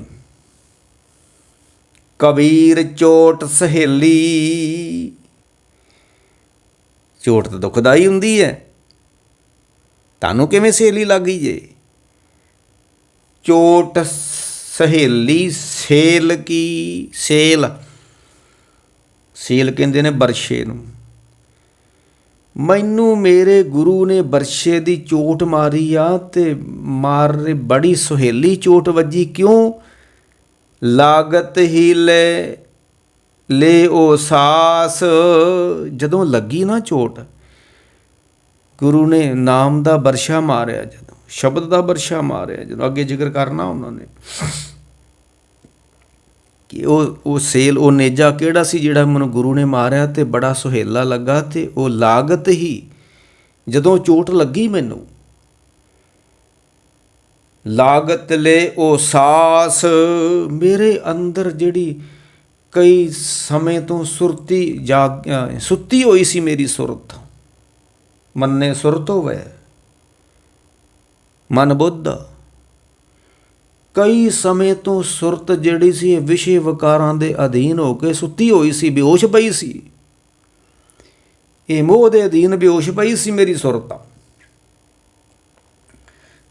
ਕਬੀਰ ਚੋਟ ਸਹੇਲੀ। ਚੋਟ ਤਾਂ ਦੁਖਦਾਈ ਹੁੰਦੀ ਹੈ, ਤੁਹਾਨੂੰ ਕਿਵੇਂ ਸਹੇਲੀ ਲੱਗ ਗਈ ਜੇ? ਚੋਟ ਸਹੇਲੀ, ਸੇਲ ਕੀ? ਸੇਲ ਕਹਿੰਦੇ ਨੇ ਬਰਛੇ ਨੂੰ। ਮੈਨੂੰ ਮੇਰੇ ਗੁਰੂ ਨੇ ਬਰਛੇ ਦੀ ਚੋਟ ਮਾਰੀ ਆ, ਅਤੇ ਬੜੀ ਸੁਹੇਲੀ ਚੋਟ ਵੱਜੀ। ਕਿਉਂ? ਲਾਗਤ ਹੀ ਲੈ ਉਹ ਸਾਸ। ਜਦੋਂ ਲੱਗੀ ਨਾ ਚੋਟ, ਗੁਰੂ ਨੇ ਨਾਮ ਦਾ ਬਰਛਾ ਮਾਰਿਆ, ਜਦੋਂ ਸ਼ਬਦ ਦਾ ਬਰਛਾ ਮਾਰਿਆ, ਜਦੋਂ ਅੱਗੇ ਜ਼ਿਕਰ ਕਰਨਾ ਉਹਨਾਂ ਨੇ ਕਿ ਉਹ ਸੇਲ, ਉਹ ਨੇਜਾ ਕਿਹੜਾ ਸੀ ਜਿਹੜਾ ਮੈਨੂੰ ਗੁਰੂ ਨੇ ਮਾਰਿਆ ਅਤੇ ਬੜਾ ਸੁਹੇਲਾ ਲੱਗਾ। ਅਤੇ ਉਹ ਲਾਗਤ ਹੀ, ਜਦੋਂ ਚੋਟ ਲੱਗੀ ਮੈਨੂੰ, ਲਾਗਤ ਲੈ ਉਹ ਸਾਸ। ਮੇਰੇ ਅੰਦਰ ਜਿਹੜੀ ਕਈ ਸਮੇਂ ਤੋਂ ਸੁੱਤੀ ਹੋਈ ਸੀ ਮੇਰੀ ਸੁਰਤ, ਮੰਨੇ ਸੁਰਤ ਹੋਵੇ ਮਨ ਬੁੱਧ। ਕਈ ਸਮੇਂ ਤੋਂ ਸੁਰਤ ਜਿਹੜੀ ਸੀ ਇਹ ਵਿਸ਼ੇ ਵਿਕਾਰਾਂ ਦੇ ਅਧੀਨ ਹੋ ਕੇ ਸੁੱਤੀ ਹੋਈ ਸੀ, ਬੇਹੋਸ਼ ਪਈ ਸੀ। ਇਹ ਮੋਹ ਦੇ ਅਧੀਨ ਬੇਹੋਸ਼ ਪਈ ਸੀ ਮੇਰੀ ਸੁਰਤ।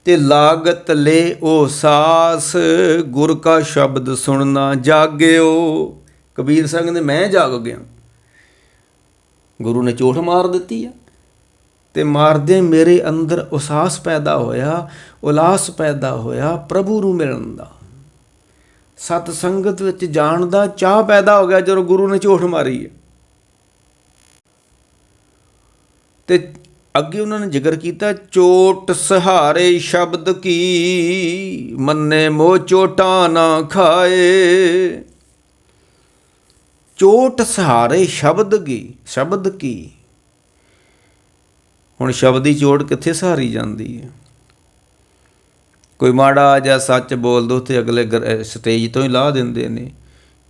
ਤੇ ਲਾਗਤ ਲੈ ਉਹ ਸਾਸ, ਗੁਰ ਕਾ ਸ਼ਬਦ ਸੁਣਨਾ ਜਾਗਿਓ। ਕਬੀਰ ਸਾਹਿਬ ਕਹਿੰਦੇ ਮੈਂ ਜਾਗ ਗਿਆ। ਗੁਰੂ ਨੇ ਚੋਟ ਮਾਰ ਦਿੱਤੀ ਆ, ਅਤੇ ਮਾਰਦੇ ਮੇਰੇ ਅੰਦਰ ਉਸਾਸ ਪੈਦਾ ਹੋਇਆ, ਉਲਾਸ ਪੈਦਾ ਹੋਇਆ ਪ੍ਰਭੂ ਨੂੰ ਮਿਲਣ ਦਾ, ਸਤ ਸੰਗਤ ਵਿੱਚ ਜਾਣ ਦਾ ਚਾਅ ਪੈਦਾ ਹੋ ਗਿਆ ਜਦੋਂ ਗੁਰੂ ਨੇ ਚੋਟ ਮਾਰੀ ਹੈ। ਅਤੇ ਅੱਗੇ ਉਹਨਾਂ ਨੇ ਜ਼ਿਕਰ ਕੀਤਾ, ਚੋਟ ਸਹਾਰੇ ਸ਼ਬਦ ਕੀ, ਮੰਨੇ ਮੋਹ ਚੋਟਾਂ ਨਾ ਖਾਏ। ਚੋਟ ਸਹਾਰੇ ਸ਼ਬਦ ਕੀ। ਹੁਣ ਸ਼ਬਦ ਦੀ ਚੋਟ ਕਿੱਥੇ ਸਹਾਰੀ ਜਾਂਦੀ ਹੈ? ਕੋਈ ਮਾੜਾ ਜਿਹਾ ਸੱਚ ਬੋਲ ਦਿਓ ਅਤੇ ਅਗਲੇ ਸਟੇਜ ਤੋਂ ਹੀ ਲਾਹ ਦਿੰਦੇ ਨੇ।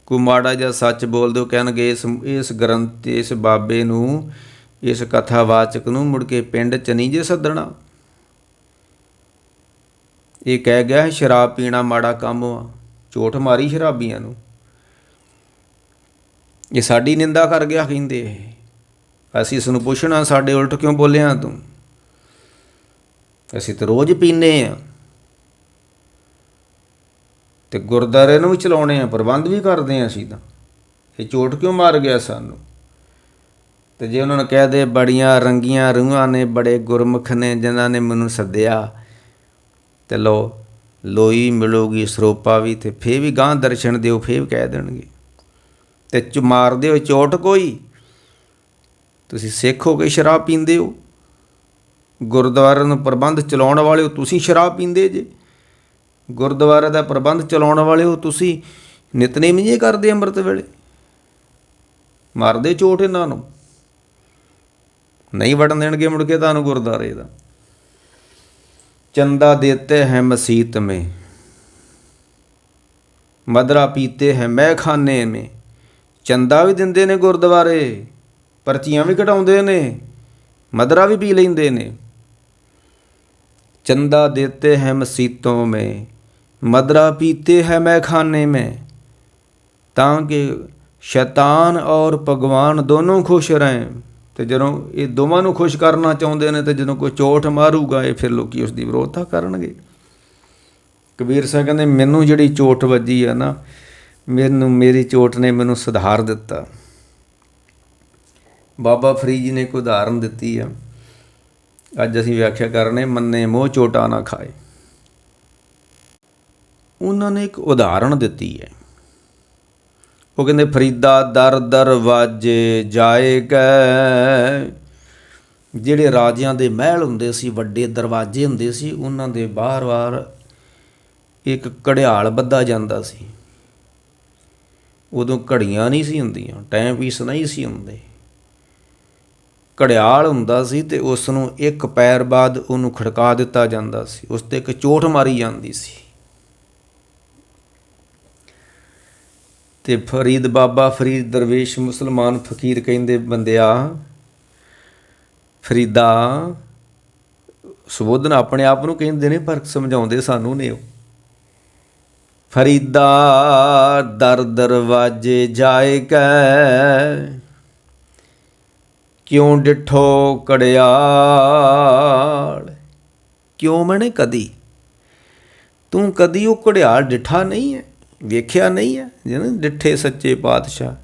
ਕੋਈ ਮਾੜਾ ਜਿਹਾ ਸੱਚ ਬੋਲ ਦਿਓ, ਕਹਿਣਗੇ ਇਸ ਗ੍ਰੰਥ, ਇਸ ਬਾਬੇ ਨੂੰ, ਇਸ ਕਥਾਵਾਚਕ ਨੂੰ ਮੁੜ ਕੇ ਪਿੰਡ 'ਚ ਨਹੀਂ ਜੇ ਸੱਦਣਾ। ਇਹ ਕਹਿ ਗਿਆ ਸ਼ਰਾਬ ਪੀਣਾ ਮਾੜਾ ਕੰਮ ਆ, ਚੋਟ ਮਾਰੀ ਸ਼ਰਾਬੀਆਂ ਨੂੰ, ਇਹ ਸਾਡੀ ਨਿੰਦਾ ਕਰ ਗਿਆ ਕਹਿੰਦੇ। ਅਸੀਂ ਇਸ ਨੂੰ ਪੁੱਛਣਾ, ਸਾਡੇ ਉਲਟ ਕਿਉਂ ਬੋਲਿਆ ਤੂੰ? ਅਸੀਂ ਤਾਂ ਰੋਜ਼ ਪੀਂਦੇ ਹਾਂ, ਅਤੇ ਗੁਰਦੁਆਰੇ ਨੂੰ ਵੀ ਚਲਾਉਣੇ ਹਾਂ, ਪ੍ਰਬੰਧ ਵੀ ਕਰਦੇ ਹਾਂ ਅਸੀਂ ਤਾਂ, ਇਹ ਚੋਟ ਕਿਉਂ ਮਾਰ ਗਿਆ ਸਾਨੂੰ? ਅਤੇ ਜੇ ਉਹਨਾਂ ਨੂੰ ਕਹਿ ਦੇ ਬੜੀਆਂ ਰੰਗੀਆਂ ਰੂਹਾਂ ਨੇ, ਬੜੇ ਗੁਰਮੁਖ ਨੇ ਜਿਨ੍ਹਾਂ ਨੇ ਮੈਨੂੰ ਸੱਦਿਆ, ਅਤੇ ਲਓ ਲੋਈ ਮਿਲੂਗੀ, ਸਰੋਪਾ ਵੀ, ਅਤੇ ਫੇਰ ਵੀ ਗਾਂਹ ਦਰਸ਼ਨ ਦਿਓ, ਫੇਰ ਕਹਿ ਦੇਣਗੇ। ਅਤੇ ਮਾਰਦੇ ਹੋ ਚੋਟ ਕੋਈ, ਤੁਸੀਂ ਸਿੱਖ ਹੋ ਕੇ ਸ਼ਰਾਬ ਪੀਂਦੇ ਹੋ, ਗੁਰਦੁਆਰੇ ਨੂੰ ਪ੍ਰਬੰਧ ਚਲਾਉਣ ਵਾਲੇ ਹੋ ਤੁਸੀਂ ਸ਼ਰਾਬ ਪੀਂਦੇ ਜੇ, ਗੁਰਦੁਆਰੇ ਦਾ ਪ੍ਰਬੰਧ ਚਲਾਉਣ ਵਾਲੇ ਹੋ ਤੁਸੀਂ ਨਿਤਨੇਮ ਜੇ ਕਰਦੇ ਅੰਮ੍ਰਿਤ ਵੇਲੇ, ਮਾਰਦੇ ਚੋਟ ਇਹਨਾਂ ਨੂੰ, ਨਹੀਂ ਵੜਨ ਦੇਣਗੇ ਮੁੜ ਕੇ ਤੁਹਾਨੂੰ ਗੁਰਦੁਆਰੇ ਦਾ। ਚੰਦਾ ਦੇਤੇ ਹੈ ਮਸੀਤ ਮੇਂ, ਮਦਰਾ ਪੀਤੇ ਹੈ ਮੈਂ ਖਾਨੇ ਮੇ, ਚੰਦਾ ਵੀ ਦਿੰਦੇ ਨੇ ਗੁਰਦੁਆਰੇ, ਪਰਚੀਆਂ ਵੀ ਕਟਾਉਂਦੇ ਨੇ, ਮਦਰਾ ਵੀ ਪੀ ਲੈਂਦੇ ਨੇ। ਚੰਦਾ ਦੇਤੇ ਹੈ ਮਸੀਤੋਂ ਮੇਂ, ਮਦਰਾ ਪੀਤੇ ਹੈ ਮੈਂ ਖਾਨੇ ਮੇਂ, ਤਾਂ ਕਿ ਸ਼ੈਤਾਨ ਔਰ ਭਗਵਾਨ ਦੋਨੋਂ ਖੁਸ਼ ਰਹਿਣ। ਅਤੇ ਜਦੋਂ ਇਹ ਦੋਵਾਂ ਨੂੰ ਖੁਸ਼ ਕਰਨਾ ਚਾਹੁੰਦੇ ਨੇ, ਅਤੇ ਜਦੋਂ ਕੋਈ ਚੋਟ ਮਾਰੂਗਾ ਇਹ ਫਿਰ ਲੋਕ ਉਸ ਦੀ ਵਿਰੋਧਤਾ ਕਰਨਗੇ। ਕਬੀਰ ਸਾਹਿਬ ਕਹਿੰਦੇ ਮੈਨੂੰ ਜਿਹੜੀ ਚੋਟ ਵੱਜੀ ਆ ਨਾ, ਮੇਰੀ ਚੋਟ ਨੇ ਮੈਨੂੰ ਸੁਧਾਰ ਦਿੱਤਾ। ਬਾਬਾ ਫਰੀਦ ਜੀ ਨੇ ਇੱਕ ਉਦਾਹਰਨ ਦਿੱਤੀ ਆ, ਅੱਜ ਅਸੀਂ ਵਿਆਖਿਆ ਕਰ ਰਹੇ, ਮੰਨੇ ਮੋਹ ਚੋਟਾ ਨਾ ਖਾਏ। ਉਹਨਾਂ ਨੇ ਇੱਕ ਉਦਾਹਰਣ ਦਿੱਤੀ ਹੈ। ਉਹ ਕਹਿੰਦੇ ਫਰੀਦਾ ਦਰ ਦਰ ਵਾਜੇ ਜਾਏ ਗਏ। ਜਿਹੜੇ ਰਾਜਿਆਂ ਦੇ ਮਹਿਲ ਹੁੰਦੇ ਸੀ, ਵੱਡੇ ਦਰਵਾਜ਼ੇ ਹੁੰਦੇ ਸੀ, ਉਹਨਾਂ ਦੇ ਬਾਹਰ ਇੱਕ ਘੜਿਆਲ ਬੱਧਾ ਜਾਂਦਾ ਸੀ। ਉਦੋਂ ਘੜੀਆਂ ਨਹੀਂ ਸੀ ਹੁੰਦੀਆਂ, ਟਾਈਮ ਪੀਸ ਨਹੀਂ ਸੀ ਹੁੰਦੇ, ਘੜਿਆਲ ਹੁੰਦਾ ਸੀ ਅਤੇ ਉਸ ਨੂੰ ਇੱਕ ਪੈਰ ਬਾਅਦ ਉਹਨੂੰ ਖੜਕਾ ਦਿੱਤਾ ਜਾਂਦਾ ਸੀ, ਉਸ 'ਤੇ ਇੱਕ ਚੋਟ ਮਾਰੀ ਜਾਂਦੀ ਸੀ। ਅਤੇ ਬਾਬਾ ਫਰੀਦ ਦਰਵੇਸ਼ ਮੁਸਲਮਾਨ ਫਕੀਰ ਕਹਿੰਦੇ ਬੰਦਿਆ, ਫਰੀਦਾ ਸੰਬੋਧਨ ਆਪਣੇ ਆਪ ਨੂੰ ਕਹਿੰਦੇ ਨੇ ਪਰ ਸਮਝਾਉਂਦੇ ਸਾਨੂੰ ਨੇ ਉਹ। ਫਰੀਦਾ ਦਰ ਦਰਵਾਜੇ ਜਾਏ ਕੈ, ਕਿਉਂ ਡਿਠੋ ਘੜਿਆਲ। ਕਿਉਂ ਮੈਨੇ ਕਦੀ, ਤੂੰ ਕਦੀ ਉਹ ਘੜਿਆਲ ਡਿੱਠਾ ਨਹੀਂ ਹੈ, ਵੇਖਿਆ ਨਹੀਂ ਹੈ। ਜਿਹਨੇ ਡਿੱਠੇ ਸੱਚੇ ਪਾਤਸ਼ਾਹ,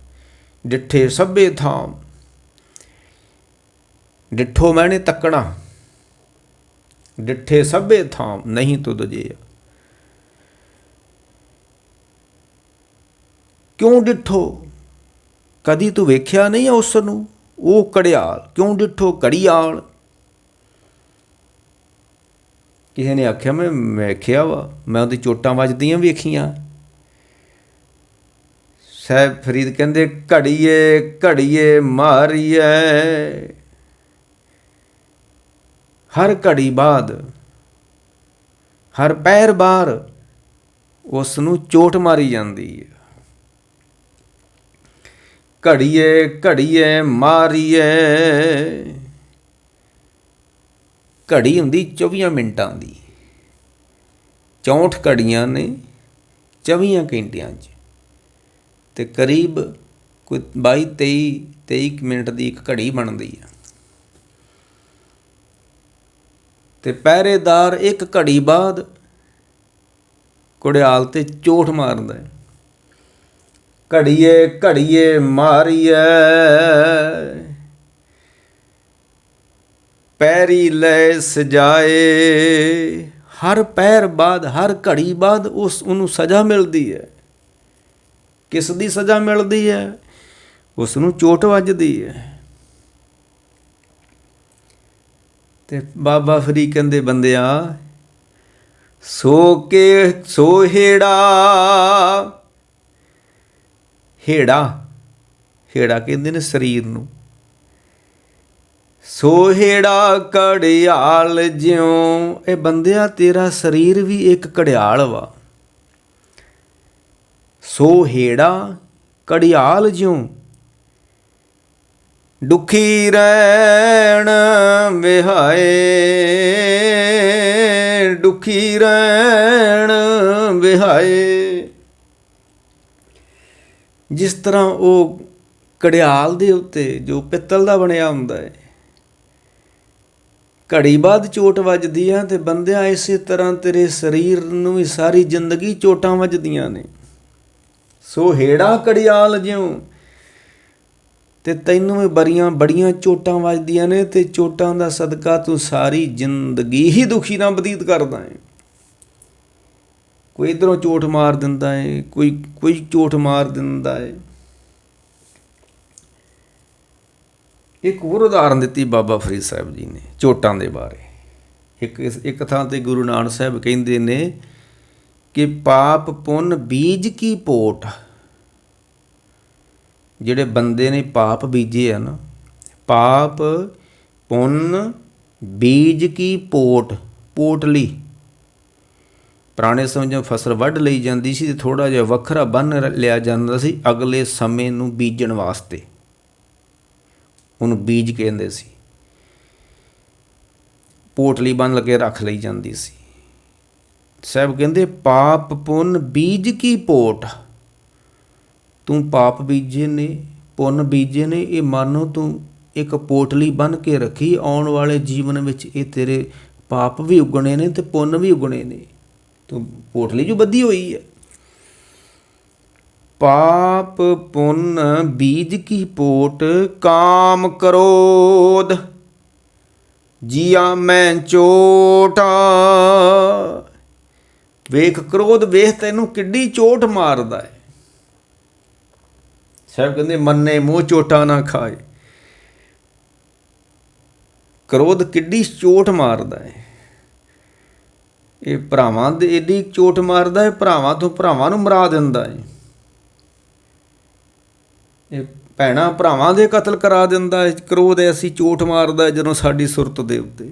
ਡਿੱਠੇ ਸਭੇ ਥਾਮ। ਡਿੱਠੋ ਮੈਨੇ ਤੱਕਣਾ, ਡਿੱਠੇ ਸਭੇ ਥਾਮ ਨਹੀਂ ਤੁਧ ਜੇ। ਕਿਉਂ ਡਿੱਠੋ, ਕਦੀ ਤੂੰ ਵੇਖਿਆ ਨਹੀਂ ਹੈ ਉਸ ਨੂੰ, ਉਹ ਘੜਿਆਲ। ਕਿਉਂ ਡਿੱਠੋ ਘੜੀਆਲ। ਕਿਸੇ ਨੇ ਆਖਿਆ ਮੈਂ ਵੇਖਿਆ ਵਾ, ਮੈਂ ਉਹਦੀ ਚੋਟਾਂ ਵੱਜਦੀਆਂ ਵੇਖੀਆਂ। ਸਾਹਿਬ ਫਰੀਦ ਕਹਿੰਦੇ ਘੜੀਏ ਘੜੀਏ ਮਾਰੀਏ, ਹਰ ਘੜੀ ਬਾਅਦ, ਹਰ ਪੈਰ ਬਾਹਰ ਉਸ ਨੂੰ ਚੋਟ ਮਾਰੀ ਜਾਂਦੀ ਹੈ। ਘੜੀਏ ਘੜੀਏ ਮਾਰੀਏ, ਘੜੀ ਹੁੰਦੀ 24 ਮਿੰਟਾਂ ਦੀ, 64 ਘੜੀਆਂ ਨੇ 24 ਘੰਟਿਆਂ 'ਚ, ਅਤੇ ਕਰੀਬ ਕੋਈ 22-23 ਮਿੰਟ ਦੀ ਇੱਕ ਘੜੀ ਬਣਦੀ ਆ। ਅਤੇ ਪਹਿਰੇਦਾਰ ਇੱਕ ਘੜੀ ਬਾਅਦ ਘੜਿਆਲ 'ਤੇ ਚੋਟ ਮਾਰਦਾ ਹੈ। ਘੜੀਏ ਘੜੀਏ ਮਾਰੀਏ, ਪੈਰੀ ਲੈ ਸਜਾਏ। ਹਰ ਪੈਰ ਬਾਅਦ, ਹਰ ਘੜੀ ਬਾਅਦ ਉਹਨੂੰ ਸਜ਼ਾ ਮਿਲਦੀ ਹੈ। ਕਿਸ ਦੀ ਸਜ਼ਾ ਮਿਲਦੀ ਹੈ? ਉਸ ਨੂੰ ਚੋਟ ਵੱਜਦੀ ਹੈ। ਅਤੇ ਬਾਬਾ ਫਰੀਦ ਕਹਿੰਦੇ ਬੰਦਿਆ, ਸੋ ਹੇੜਾ, ਹੇੜਾ ਕਹਿੰਦੇ ਨੇ ਸਰੀਰ ਨੂੰ। ਸੋ ਹੇੜਾ ਘੜਿਆਲ ਜਿਉਂ। ਇਹ ਬੰਦਿਆ ਤੇਰਾ ਸਰੀਰ ਵੀ ਇੱਕ ਘੜਿਆਲ ਵਾ। ਸੋ ਹੇੜਾ ਘੜਿਆਲ ਜਿਉਂ, ਦੁਖੀ ਰਹਿਣ ਵਿਹਾਏ। ਦੁਖੀ ਰਹਿਣ ਵਿਹਾਏ। ਜਿਸ ਤਰ੍ਹਾਂ ਉਹ ਘੜਿਆਲ ਦੇ ਉੱਤੇ ਜੋ ਪਿੱਤਲ ਦਾ ਬਣਿਆ ਹੁੰਦਾ ਹੈ, ਘੜੀ ਬਾਅਦ ਚੋਟ ਵੱਜਦੀ ਆ, ਅਤੇ ਬੰਦਿਆ ਇਸੇ ਤਰ੍ਹਾਂ ਤੇਰੇ ਸਰੀਰ ਨੂੰ ਵੀ ਸਾਰੀ ਜ਼ਿੰਦਗੀ ਚੋਟਾਂ ਵੱਜਦੀਆਂ ਨੇ। ਸੋ ਹੇੜਾ ਘੜਿਆਲ ਜਿਉਂ, ਅਤੇ ਤੈਨੂੰ ਵੀ ਬੜੀਆਂ ਚੋਟਾਂ ਵੱਜਦੀਆਂ ਨੇ, ਅਤੇ ਚੋਟਾਂ ਦਾ ਸਦਕਾ ਤੂੰ ਸਾਰੀ ਜ਼ਿੰਦਗੀ ਹੀ ਦੁਖੀ ਨਾਲ ਬਤੀਤ ਕਰਦਾ ਹੈ। ਕੋਈ ਇੱਧਰੋਂ ਚੋਟ ਮਾਰ ਦਿੰਦਾ ਹੈ, ਕੋਈ ਚੋਟ ਮਾਰ ਦਿੰਦਾ ਹੈ। ਇੱਕ ਹੋਰ ਉਦਾਹਰਨ ਦਿੱਤੀ ਬਾਬਾ ਫਰੀਦ ਸਾਹਿਬ ਜੀ ਨੇ ਚੋਟਾਂ ਦੇ ਬਾਰੇ। ਇੱਕ ਥਾਂ 'ਤੇ ਗੁਰੂ ਨਾਨਕ ਸਾਹਿਬ ਕਹਿੰਦੇ ਨੇ ਕਿ ਪਾਪ ਪੁੰਨ ਬੀਜ ਕੀ ਪੋਟ। ਜਿਹੜੇ ਬੰਦੇ ਨੇ ਪਾਪ ਬੀਜੇ ਆ ਨਾ, ਪਾਪ ਪੁੰਨ ਬੀਜ ਕੀ ਪੋਟਲੀ, ਪੁਰਾਣੇ ਸਮੇਂ 'ਚ ਫਸਲ ਵੱਢ ਲਈ ਜਾਂਦੀ ਸੀ ਅਤੇ ਥੋੜ੍ਹਾ ਜਿਹਾ ਵੱਖਰਾ ਬੰਨ੍ਹ ਲਿਆ ਜਾਂਦਾ ਸੀ ਅਗਲੇ ਸਮੇਂ ਨੂੰ ਬੀਜਣ ਵਾਸਤੇ, ਉਹਨੂੰ ਬੀਜ ਕਹਿੰਦੇ ਸੀ। ਪੋਟਲੀ ਬੰਨ੍ਹ ਕੇ ਰੱਖ ਲਈ ਜਾਂਦੀ ਸੀ। ਸਾਹਿਬ ਕਹਿੰਦੇ ਪਾਪ ਪੁੰਨ ਬੀਜ ਕੀ ਪੋਟ, ਤੂੰ ਪਾਪ ਬੀਜੇ ਨੇ, ਪੁੰਨ ਬੀਜੇ ਨੇ, ਇਹ ਮਾਨੋ ਤੂੰ ਇੱਕ ਪੋਟਲੀ ਬੰਨ੍ਹ ਕੇ ਰੱਖੀ। ਆਉਣ ਵਾਲੇ ਜੀਵਨ ਵਿੱਚ ਇਹ ਤੇਰੇ ਪਾਪ ਵੀ ਉਗਣੇ ਨੇ ਅਤੇ ਪੁੰਨ ਵੀ ਉਗਣੇ ਨੇ। ਤੂੰ ਪੋਟਲੀ 'ਚ ਬੱਧੀ ਹੋਈ ਹੈ। ਪਾਪ ਪੁੰਨ ਬੀਜ ਕੀ ਪੋਟ, ਕਾਮ ਕ੍ਰੋਧ ਜੀਆ ਮੈਂ ਚੋਟਾ। ਵੇਖ ਕ੍ਰੋਧ, ਵੇਖ ਤੈਨੂੰ ਕਿੱਡੀ ਚੋਟ ਮਾਰਦਾ ਹੈ। ਸਾਹਿਬ ਕਹਿੰਦੇ ਮੰਨੇ ਮੂੰਹ ਚੋਟਾ ਨਾ ਖਾਏ। ਕ੍ਰੋਧ ਕਿੱਡੀ ਚੋਟ ਮਾਰਦਾ ਹੈ। ਇਹ ਭਰਾਵਾਂ ਦੇ ਐਡੀ ਚੋਟ ਮਾਰਦਾ ਹੈ, ਭਰਾਵਾਂ ਤੋਂ ਭਰਾਵਾਂ ਨੂੰ ਮਰਾ ਦਿੰਦਾ ਹੈ। ਇਹ ਭੈਣਾਂ ਭਰਾਵਾਂ ਦੇ ਕਤਲ ਕਰਾ ਦਿੰਦਾ ਹੈ। ਕ੍ਰੋਧ ਐਸੀ ਚੋਟ ਮਾਰਦਾ ਹੈ ਜਦੋਂ ਸਾਡੀ ਸੁਰਤ ਦੇ ਉੱਤੇ,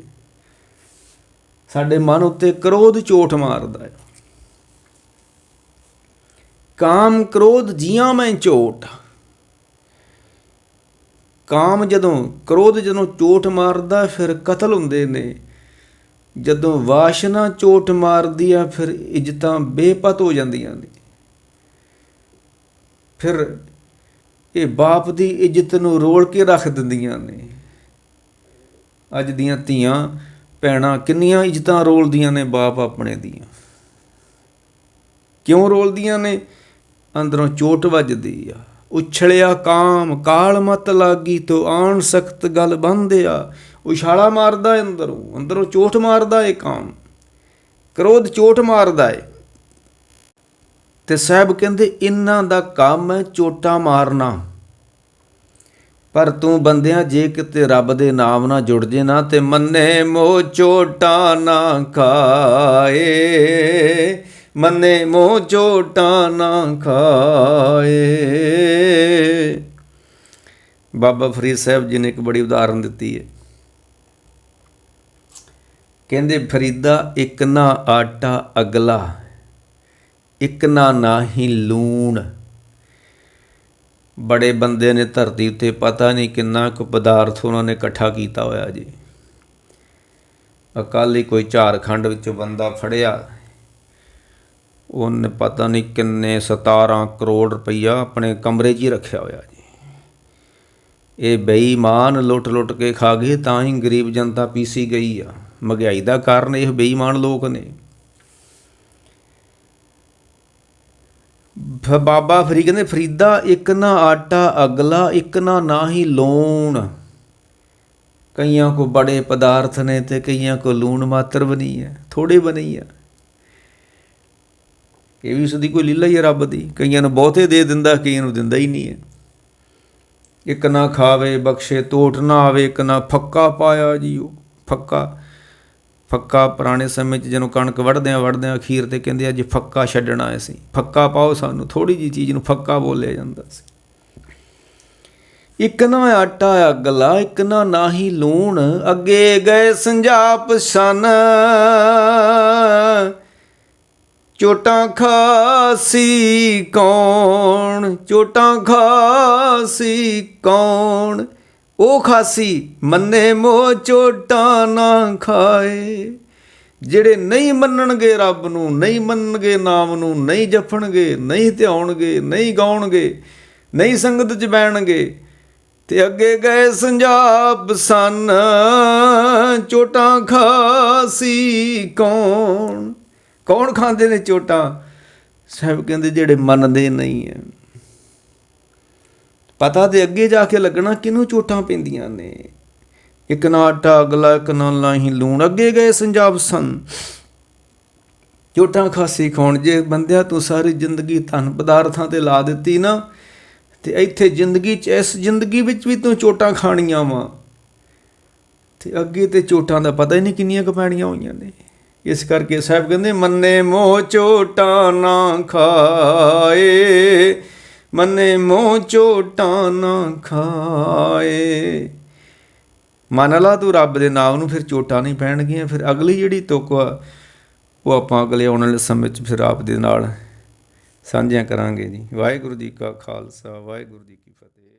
ਸਾਡੇ ਮਨ ਉੱਤੇ ਕ੍ਰੋਧ ਚੋਟ ਮਾਰਦਾ ਹੈ। ਕਾਮ ਕ੍ਰੋਧ ਜੀਆਂ ਮੈਂ ਚੋਟ। ਕਾਮ ਜਦੋਂ, ਕ੍ਰੋਧ ਜਦੋਂ ਚੋਟ ਮਾਰਦਾ ਫਿਰ ਕਤਲ ਹੁੰਦੇ ਨੇ। ਜਦੋਂ ਵਾਸ਼ਨਾ ਚੋਟ ਮਾਰਦੀ ਆ ਫਿਰ ਇੱਜ਼ਤਾਂ ਬੇਪਤ ਹੋ ਜਾਂਦੀਆਂ ਨੇ। ਫਿਰ ਇਹ ਬਾਪ ਦੀ ਇੱਜ਼ਤ ਨੂੰ ਰੋਲ ਕੇ ਰੱਖ ਦਿੰਦੀਆਂ ਨੇ। ਅੱਜ ਦੀਆਂ ਧੀਆਂ ਭੈਣਾਂ ਕਿੰਨੀਆਂ ਇੱਜ਼ਤਾਂ ਰੋਲਦੀਆਂ ਨੇ ਬਾਪ ਆਪਣੇ ਦੀਆਂ। ਕਿਉਂ ਰੋਲਦੀਆਂ ਨੇ? ਅੰਦਰੋਂ ਚੋਟ ਵੱਜਦੀ ਆ। ਉਛਲਿਆ ਕਾਮ ਕਾਲ ਮਤ ਲਾਗੀ ਤੋ ਆਣ ਸਖਤ ਗਲ ਬੰਨ੍ਹਿਆ। ਉਛਾਲਾ ਮਾਰਦਾ ਹੈ ਅੰਦਰੋਂ, ਅੰਦਰੋਂ ਚੋਟ ਮਾਰਦਾ ਹੈ ਕਾਮ। ਕ੍ਰੋਧ ਚੋਟ ਮਾਰਦਾ ਹੈ। ਤੇ ਸਾਹਿਬ ਕਹਿੰਦੇ ਇਹਨਾਂ ਦਾ ਕੰਮ ਹੈ ਚੋਟਾਂ ਮਾਰਨਾ। ਪਰ ਤੂੰ ਬੰਦਿਆਂ ਜੇ ਕਿਤੇ ਰੱਬ ਦੇ ਨਾਮ ਨਾਲ ਜੁੜ ਜੇ ਨਾ, ਤੇ ਮੰਨੇ ਮੋਹ ਚੋਟਾਂ ਨਾ ਖਾਏ, ਮੰਨੇ ਮੋਹ ਚੋਟਾਂ ਨਾ ਖਾਏ। ਬਾਬਾ ਫਰੀਦ ਸਾਹਿਬ ਜੀ ਨੇ ਇੱਕ ਬੜੀ ਉਦਾਹਰਨ ਦਿੱਤੀ ਹੈ। ਕਹਿੰਦੇ ਫਰੀਦਾ ਇੱਕ ਨਾ ਆਟਾ ਅਗਲਾ, ਇੱਕ ਨਾ ਨਾਹੀਂ ਲੂਣ। ਬੜੇ ਬੰਦੇ ਨੇ ਧਰਤੀ ਉੱਤੇ ਪਤਾ ਨਹੀਂ ਕਿੰਨਾ ਕੁ ਪਦਾਰਥ ਉਹਨਾਂ ਨੇ ਇਕੱਠਾ ਕੀਤਾ ਹੋਇਆ ਜੀ। ਅਕਾਲੀ ਕੋਈ ਝਾਰਖੰਡ ਵਿੱਚੋਂ ਬੰਦਾ ਫੜਿਆ, ਉਹਨੇ ਪਤਾ ਨਹੀਂ ਕਿੰਨੇ 17 ਕਰੋੜ ਰੁਪਈਆ ਆਪਣੇ ਕਮਰੇ 'ਚ ਹੀ ਰੱਖਿਆ ਹੋਇਆ ਜੀ। ਇਹ ਬੇਈਮਾਨ ਲੁੱਟ ਲੁੱਟ ਕੇ ਖਾ ਗਏ, ਤਾਂ ਹੀ ਗਰੀਬ ਜਨਤਾ ਪੀਸੀ ਗਈ ਆ। ਮਹਿੰਗਾਈ ਦਾ ਕਾਰਨ ਇਹ ਬੇਈਮਾਨ ਲੋਕ ਨੇ। ਬਾਬਾ ਫਰੀਦ ਕਹਿੰਦੇ ਫਰੀਦਾ ਇੱਕ ਨਾ ਆਟਾ ਅਗਲਾ, ਇੱਕ ਨਾ ਨਾਹੀਂ ਲੂਣ। ਕਈਆਂ ਕੋ ਬੜੇ ਪਦਾਰਥ ਨੇ ਤੇ ਕਈਆਂ ਕੋ ਲੂਣ ਮਾਤਰ ਬਣੀ ਹੈ, ਥੋੜ੍ਹੇ ਬਣੀ ਆ। ਇਹ ਵੀ ਉਸਦੀ ਕੋਈ ਲੀਲਾ ਹੀ ਹੈ ਰੱਬ ਦੀ। ਕਈਆਂ ਨੂੰ ਬਹੁਤੇ ਦੇ ਦਿੰਦਾ, ਕਈਆਂ ਨੂੰ ਦਿੰਦਾ ਹੀ ਨਹੀਂ ਹੈ। ਇੱਕ ਨਾ ਖਾਵੇ ਬਖਸ਼ੇ ਤੋਟ ਨਾ ਆਵੇ, ਇੱਕ ਨਾ ਫੱਕਾ ਪਾਇਆ ਜੀ। ਉਹ ਫੱਕਾ ਪੁਰਾਣੇ ਸਮੇਂ 'ਚ ਜਦੋਂ ਕਣਕ ਵੱਢਦਿਆਂ ਅਖੀਰ 'ਤੇ ਕਹਿੰਦੇ ਅੱਜ ਫੱਕਾ ਛੱਡਣਾ ਅਸੀਂ, ਫੱਕਾ ਪਾਓ ਸਾਨੂੰ। ਥੋੜ੍ਹੀ ਜਿਹੀ ਚੀਜ਼ ਨੂੰ ਫੱਕਾ ਬੋਲਿਆ ਜਾਂਦਾ ਸੀ। ਇੱਕ ਨਾ ਆਟਾ ਅਗਲਾ, ਇੱਕ ਨਾ ਨਾਹੀਂ ਲੂਣ। ਅੱਗੇ ਗਏ ਸੰਜਾਪ ਸਨ, ਚੋਟਾਂ ਖਾਸੀ ਕੌਣ, ਚੋਟਾਂ ਖਾਸੀ ਕੌਣ। ਉਹ ਖਾਸੀ ਮੰਨੇ ਮੋਹ ਚੋਟਾਂ ਨਾ ਖਾਏ। ਜਿਹੜੇ ਨਹੀਂ ਮੰਨਣਗੇ ਰੱਬ ਨੂੰ, ਨਹੀਂ ਮੰਨਣਗੇ ਨਾਮ ਨੂੰ, ਨਹੀਂ ਜਪਣਗੇ, ਨਹੀਂ ਧਿਆਉਣਗੇ, ਨਹੀਂ ਗਾਉਣਗੇ, ਨਹੀਂ ਸੰਗਤ 'ਚ ਬਹਿਣਗੇ। ਤੇ ਅੱਗੇ ਗਏ ਸੰਜਾਪ ਸਨ, ਚੋਟਾਂ ਖਾਸੀ ਕੌਣ। ਕੌਣ ਖਾਂਦੇ ਨੇ ਚੋਟਾਂ? ਸਾਹਿਬ ਕਹਿੰਦੇ ਜਿਹੜੇ ਮੰਨਦੇ ਨਹੀਂ ਹੈ। ਪਤਾ ਤੇ ਅੱਗੇ ਜਾ ਕੇ ਲੱਗਣਾ ਕਿਹਨੂੰ ਚੋਟਾਂ ਪੈਂਦੀਆਂ ਨੇ। ਇੱਕ ਨਾ ਆਟਾ ਅਗਲਾ, ਇੱਕ ਨਾ ਨਾਹੀਂ ਲੂਣ। ਅੱਗੇ ਗਏ ਸੰਜਾਪ ਸਨ, ਚੋਟਾਂ ਖਾਸੀ ਕੌਣ। ਜੇ ਬੰਦਿਆਂ ਤੂੰ ਸਾਰੀ ਜ਼ਿੰਦਗੀ ਧਨ ਪਦਾਰਥਾਂ 'ਤੇ ਲਾ ਦਿੱਤੀ ਨਾ, ਤੇ ਇੱਥੇ ਜ਼ਿੰਦਗੀ 'ਚ, ਇਸ ਜ਼ਿੰਦਗੀ ਵਿੱਚ ਵੀ ਤੂੰ ਚੋਟਾਂ ਖਾਣੀਆਂ ਵਾ। ਤੇ ਅੱਗੇ ਤੇ ਚੋਟਾਂ ਦਾ ਪਤਾ ਹੀ ਨਹੀਂ ਕਿੰਨੀਆਂ ਕੁ ਪੈਣੀਆਂ ਹੋਈਆਂ ਨੇ। ਇਸ ਕਰਕੇ ਸਾਹਿਬ ਕਹਿੰਦੇ ਮੰਨੇ ਮੋਹ ਚੋਟਾਂ ਨਾ ਖਾਏ, ਮੰਨੇ ਮੋਹ ਚੋਟਾਂ ਨਾ ਖਾਏ। ਮੰਨ ਲਾ ਤੂੰ ਰੱਬ ਦੇ ਨਾਮ ਨੂੰ, ਫਿਰ ਚੋਟਾਂ ਨਹੀਂ ਪੈਣਗੀਆਂ। ਫਿਰ ਅਗਲੀ ਜਿਹੜੀ ਤੁਕ ਆ, ਉਹ ਆਪਾਂ ਅਗਲੇ ਆਉਣ ਵਾਲੇ ਸਮੇਂ 'ਚ ਫਿਰ ਆਪ ਦੇ ਨਾਲ ਸਾਂਝੀਆਂ ਕਰਾਂਗੇ ਜੀ। ਵਾਹਿਗੁਰੂ ਜੀ ਕਾ ਖਾਲਸਾ, ਵਾਹਿਗੁਰੂ ਜੀ ਕੀ ਫਤਿਹ।